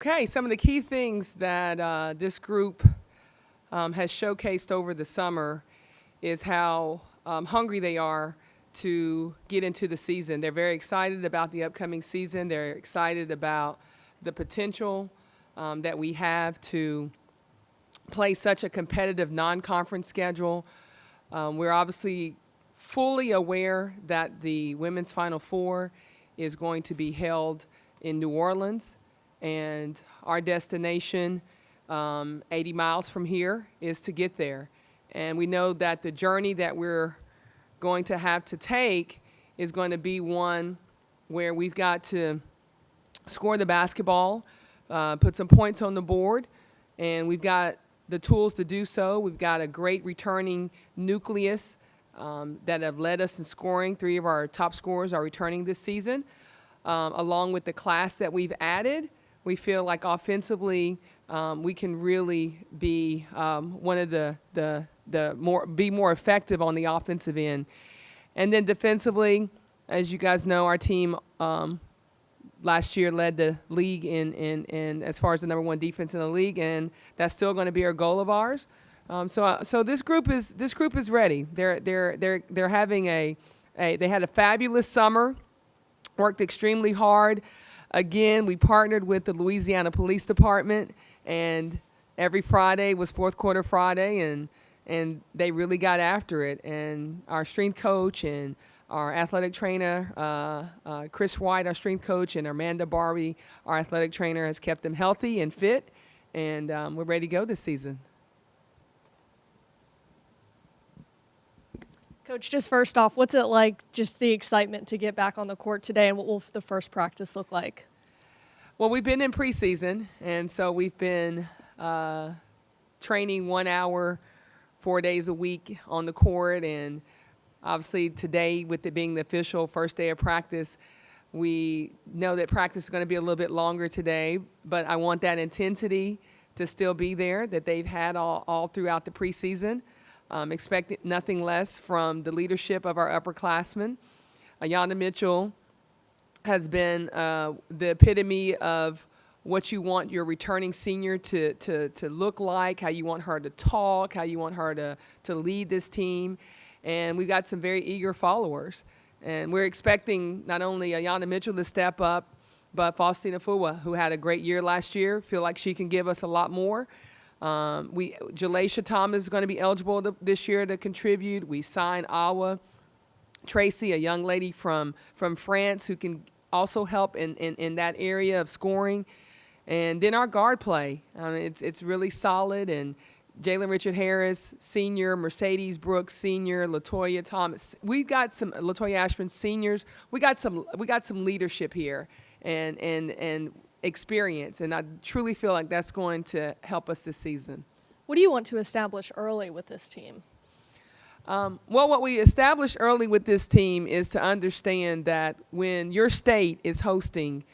Okay, some of the key things that this group has showcased over the summer is how hungry they are to get into the season. They're very excited about the upcoming season. They're excited about the potential that we have to play such a competitive non-conference schedule. We're obviously fully aware that the women's Final Four is going to be held in New Orleans, and our destination, 80 miles from here, is to get there. And we know that the journey that we're going to have to take is going to be one where we've got to score the basketball, put some points on the board, and we've got the tools to do so. We've got a great returning nucleus that have led us in scoring. 3 of our top scorers are returning this season. Along with the class that we've added, we feel like offensively we can really be one of be more effective on the offensive end. And then defensively, as you guys know, our team last year led the league in as far as the number 1 defense in the league, and that's still going to be our goal of ours. So this group is ready. They're having they had a fabulous summer, worked extremely hard. Again, we partnered with the Louisiana Police Department, and every Friday was fourth quarter Friday, and they really got after it. And our strength coach and our athletic trainer, Chris White, our strength coach, and Amanda Barbie, our athletic trainer, has kept them healthy and fit, and we're ready to go this season. Coach, just first off, what's it like, just the excitement to get back on the court today, and what will the first practice look like? Well, we've been in preseason, and so we've been training 1 hour, 4 days a week on the court, and obviously today, with it being the official first day of practice, we know that practice is going to be a little bit longer today, but I want that intensity to still be there that they've had all throughout the preseason. Expect nothing less from the leadership of our upperclassmen. Ayanna Mitchell has been the epitome of what you want your returning senior to look like, how you want her to talk, how you want her to lead this team. And we've got some very eager followers. And we're expecting not only Ayanna Mitchell to step up, but Faustina Fua, who had a great year last year, feel like she can give us a lot more. Jalaisha Thomas is going to be eligible this year to contribute. We signed Awa Tracy, a young lady from France who can also help in that area of scoring. And then our guard play, it's really solid. And Jalen Richard Harris, senior, Mercedes Brooks, senior, Latoya Thomas. We've got some Latoya Ashman, seniors. We got some leadership here, and experience, and I truly feel like that's going to help us this season. What do you want to establish early with this team? Well, what we established early with this team is to understand that when your state is hosting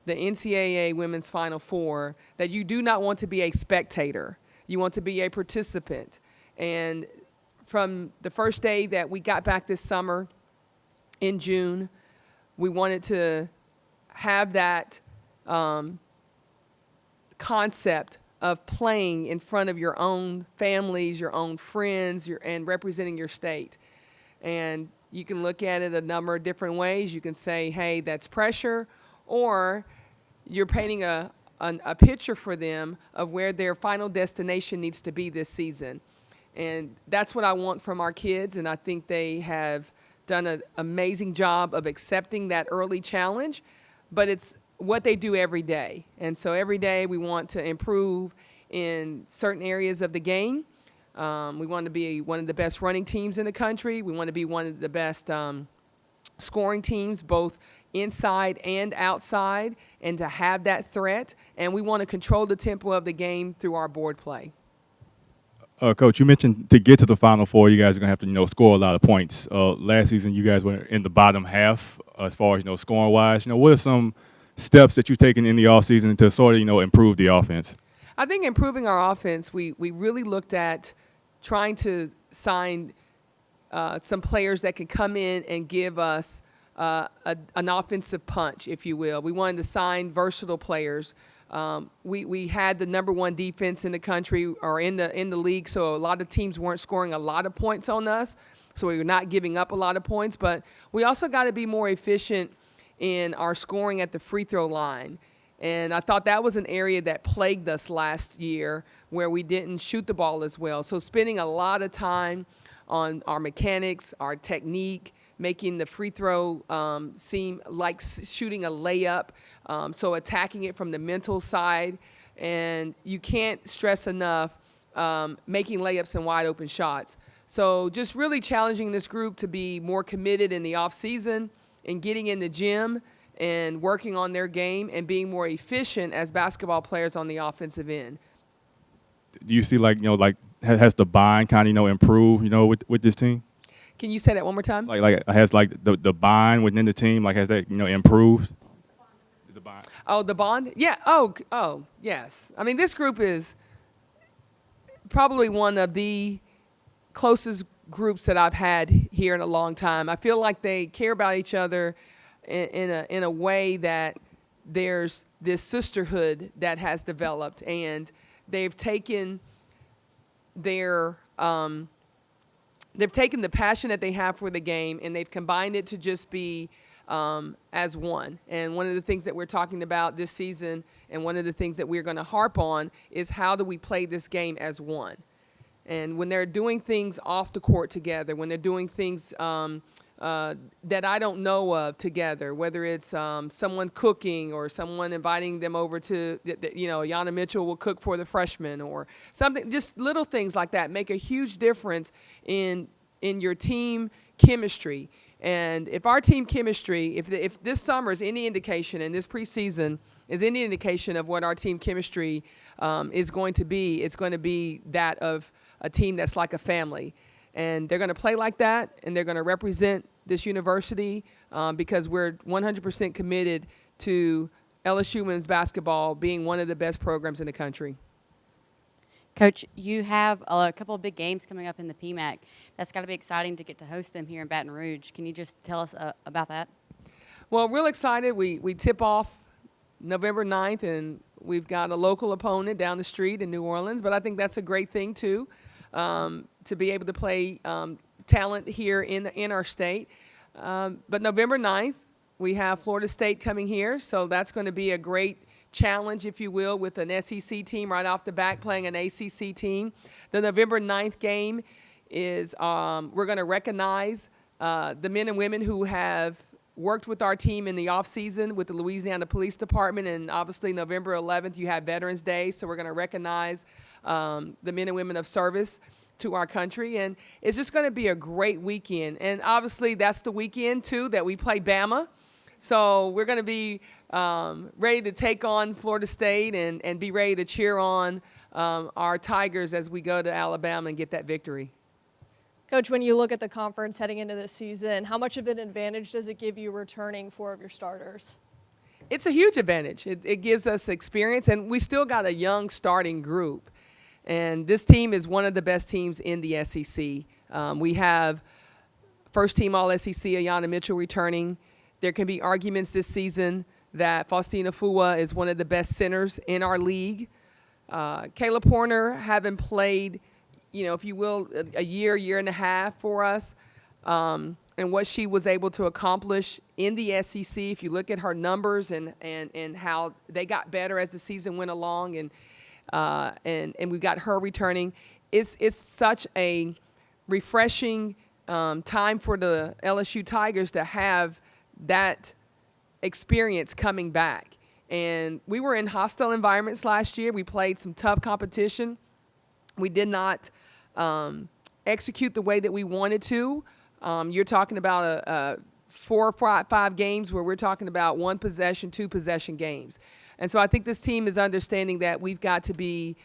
the NCAA Women's Final Four, that you do not want to be a spectator. You want to be a participant. And from the first day that we got back this summer in June, we wanted to have that concept of playing in front of your own families, your own friends, and representing your state. And you can look at it a number of different ways. You can say, hey, that's pressure, or you're painting a picture for them of where their final destination needs to be this season. And that's what I want from our kids, and I think they have done an amazing job of accepting that early challenge, but it's what they do every day. And so every day we want to improve in certain areas of the game. We want to be one of the best running teams in the country. We want to be one of the best scoring teams, both inside and outside, and to have that threat. And we want to control the tempo of the game through our board play. Coach, you mentioned to get to the Final Four, you guys are going to have to, score a lot of points. Last season, you guys were in the bottom half as far as, scoring-wise. What are some steps that you've taken in the offseason to sort of, improve the offense? I think improving our offense, we really looked at trying to sign some players that could come in and give us an offensive punch, if you will. We wanted to sign versatile players. We had the number one defense in the country or in the league, so a lot of teams weren't scoring a lot of points on us, so we were not giving up a lot of points. But we also got to be more efficient in our scoring at the free throw line. And I thought that was an area that plagued us last year where we didn't shoot the ball as well. So spending a lot of time on our mechanics, our technique, making the free throw seem like shooting a layup, so attacking it from the mental side. And you can't stress enough making layups and wide open shots. So just really challenging this group to be more committed in the off season and getting in the gym and working on their game and being more efficient as basketball players on the offensive end. Do you see has the bind kind of improved with this team? Can you say that one more time? Like has the bind within the team has that improved? Is the bind? Oh, the bond? Yeah. Oh, yes. I mean, this group is probably one of the closest groups that I've had here in a long time. I feel like they care about each other in a way that there's this sisterhood that has developed, and they've taken the passion that they have for the game and they've combined it to just be as one. And one of the things that we're talking about this season and one of the things that we're going to harp on is how do we play this game as one. And when they're doing things off the court together, when they're doing things that I don't know of together, whether it's someone cooking or someone inviting them over to, Yana Mitchell will cook for the freshmen or something, just little things like that make a huge difference in your team chemistry. And if our team chemistry, if this summer is any indication and this preseason is any indication of what our team chemistry is going to be, it's going to be that of a team that's like a family. And they're going to play like that, and they're going to represent this university because we're 100% committed to LSU women's basketball being one of the best programs in the country. Coach, you have a couple of big games coming up in the PMAC. That's got to be exciting to get to host them here in Baton Rouge. Can you just tell us about that? Well, real excited. We tip off November 9th, and we've got a local opponent down the street in New Orleans, but I think that's a great thing, too. To be able to play talent here in our state. But November 9th, we have Florida State coming here, so that's going to be a great challenge, if you will, with an SEC team right off the bat playing an ACC team. The November 9th game is we're going to recognize the men and women who have worked with our team in the offseason with the Louisiana Police Department, and obviously November 11th you have Veterans Day, so we're going to recognize the men and women of service to our country, and it's just going to be a great weekend. And obviously that's the weekend too that we play Bama, so we're going to be ready to take on Florida State and be ready to cheer on our Tigers as we go to Alabama and get that victory. Coach, when you look at the conference heading into this season, how much of an advantage does it give you returning 4 of your starters? It's a huge advantage. It gives us experience, and we still got a young starting group. And this team is one of the best teams in the SEC. We have first-team All-SEC Ayanna Mitchell returning. There can be arguments this season that Faustina Fua is one of the best centers in our league. Kayla Porter, having played, if you will, a year and a half for us, and what she was able to accomplish in the SEC, if you look at her numbers and how they got better as the season went along, and we got her returning. It's such a refreshing time for the LSU Tigers to have that experience coming back. And we were in hostile environments last year. We played some tough competition. We did not execute the way that we wanted to. You're talking about 4 or 5 games where we're talking about 1 possession, 2 possession games. And so I think this team is understanding that we've got to be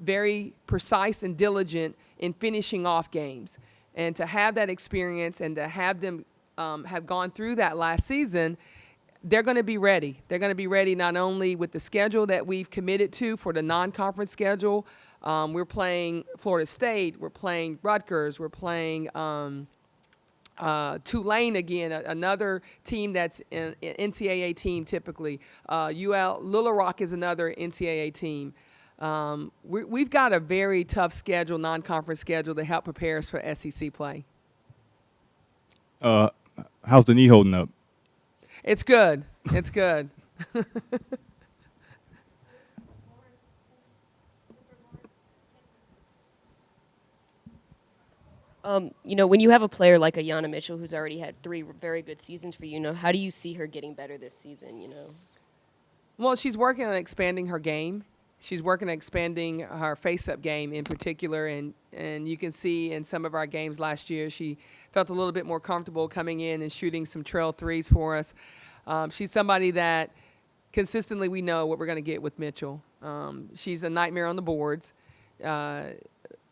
very precise and diligent in finishing off games. And to have that experience and to have them have gone through that last season, they're going to be ready. They're going to be ready not only with the schedule that we've committed to for the non-conference schedule. We're playing Florida State. We're playing Rutgers. We're playing Tulane again, another team that's an NCAA team typically. Little Rock is another NCAA team. We've got a very tough schedule, non-conference schedule, to help prepare us for SEC play. How's the knee holding up? It's good. It's good. When you have a player like Ayanna Mitchell, who's already had 3 very good seasons for you, how do you see her getting better this season? Well, she's working on expanding her game. She's working on expanding her face-up game in particular, and you can see in some of our games last year, she felt a little bit more comfortable coming in and shooting some trail threes for us. She's somebody that consistently we know what we're going to get with Mitchell. She's a nightmare on the boards.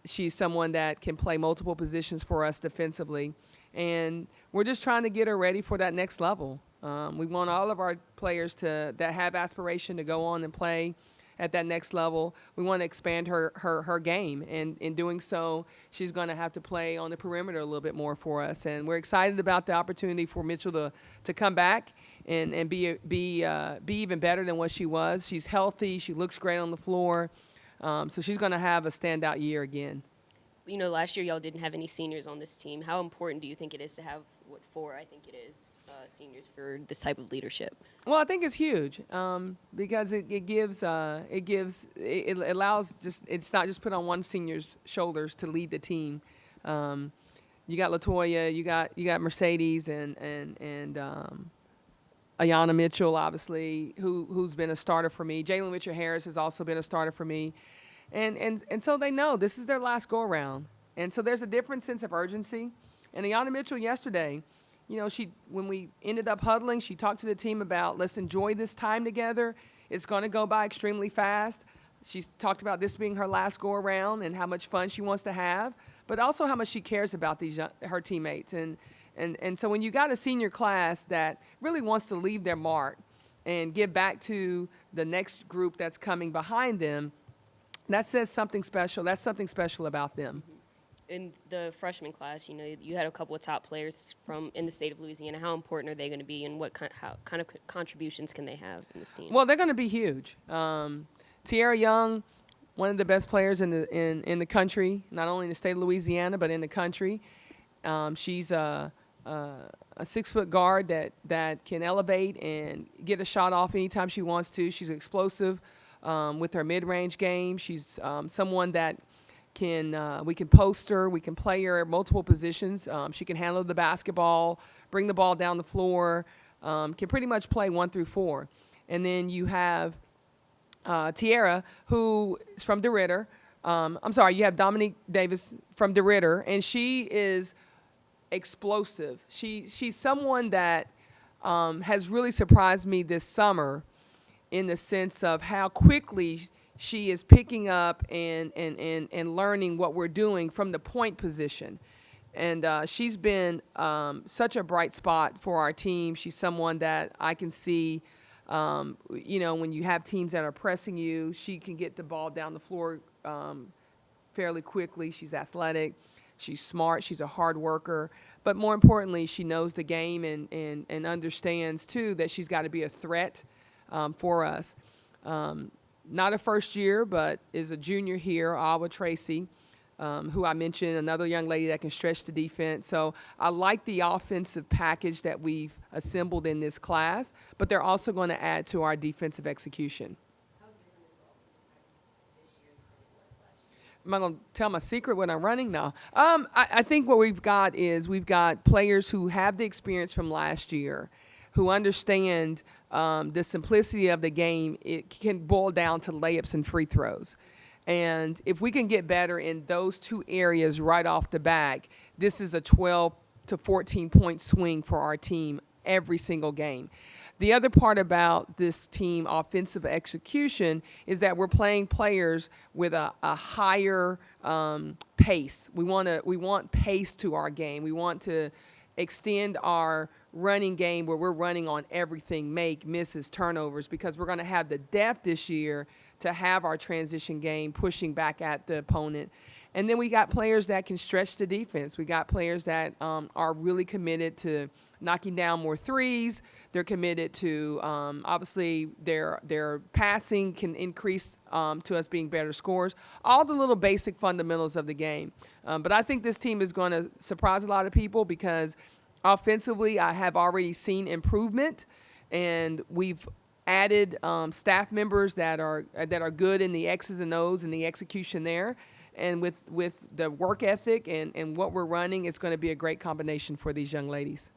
She's someone that can play multiple positions for us defensively, and we're just trying to get her ready for that next level. We want all of our players that have aspiration to go on and play at that next level. We want to expand her game, and in doing so, she's going to have to play on the perimeter a little bit more for us. And we're excited about the opportunity for Mitchell to come back and be even better than what she was. She's healthy. She looks great on the floor. So she's going to have a standout year again. Last year y'all didn't have any seniors on this team. How important do you think it is to have 4? I think it is seniors for this type of leadership. Well, I think it's huge because it allows it's not just put on one senior's shoulders to lead the team. You got LaToya, you got Mercedes and Ayanna Mitchell, obviously, who's been a starter for me. Jalen Richard-Harris has also been a starter for me. And so they know this is their last go-around. And so there's a different sense of urgency. And Ayanna Mitchell yesterday, when we ended up huddling, she talked to the team about, let's enjoy this time together. It's going to go by extremely fast. She's talked about this being her last go-around and how much fun she wants to have, but also how much she cares about her teammates. And so when you got a senior class that really wants to leave their mark and give back to the next group that's coming behind them, that says something special. That's something special about them. In the freshman class, you had a couple of top players in the state of Louisiana. How important are they going to be, and what kind of contributions can they have in this team? Well, they're going to be huge. Tiara Young, one of the best players in the country, not only in the state of Louisiana but in the country. She's a 6-foot guard that can elevate and get a shot off anytime she wants to. She's explosive with her mid-range game. She's someone that we can post her, we can play her at multiple positions. She can handle the basketball, bring the ball down the floor, can pretty much play 1 through 4. And then you have Tiara, who is from DeRidder. You have Dominique Davis from DeRidder, and she is explosive. She's someone that has really surprised me this summer in the sense of how quickly she is picking up and learning what we're doing from the point position. And she's been such a bright spot for our team. She's someone that I can see, when you have teams that are pressing you, she can get the ball down the floor fairly quickly. She's athletic. She's smart. She's a hard worker. But more importantly, she knows the game and understands, too, that she's got to be a threat for us. Not a first year, but is a junior here, Awa Tracy, who I mentioned, another young lady that can stretch the defense. So I like the offensive package that we've assembled in this class, but they're also going to add to our defensive execution. Am I going to tell my secret when I'm running? No. I think what we've got players who have the experience from last year, who understand the simplicity of the game. It can boil down to layups and free throws. And if we can get better in those 2 areas right off the bat, this is a 12 to 14-point swing for our team every single game. The other part about this team offensive execution is that we're playing players with a higher pace. We want pace to our game. We want to extend our running game where we're running on everything, make, misses, turnovers, because we're going to have the depth this year to have our transition game pushing back at the opponent. And then we got players that can stretch the defense. We got players that are really committed to knocking down more threes. They're committed to obviously their passing can increase to us being better scorers. All the little basic fundamentals of the game. But I think this team is going to surprise a lot of people because offensively I have already seen improvement, and we've added staff members that are good in the X's and O's and the execution there. And with the work ethic and what we're running, it's going to be a great combination for these young ladies.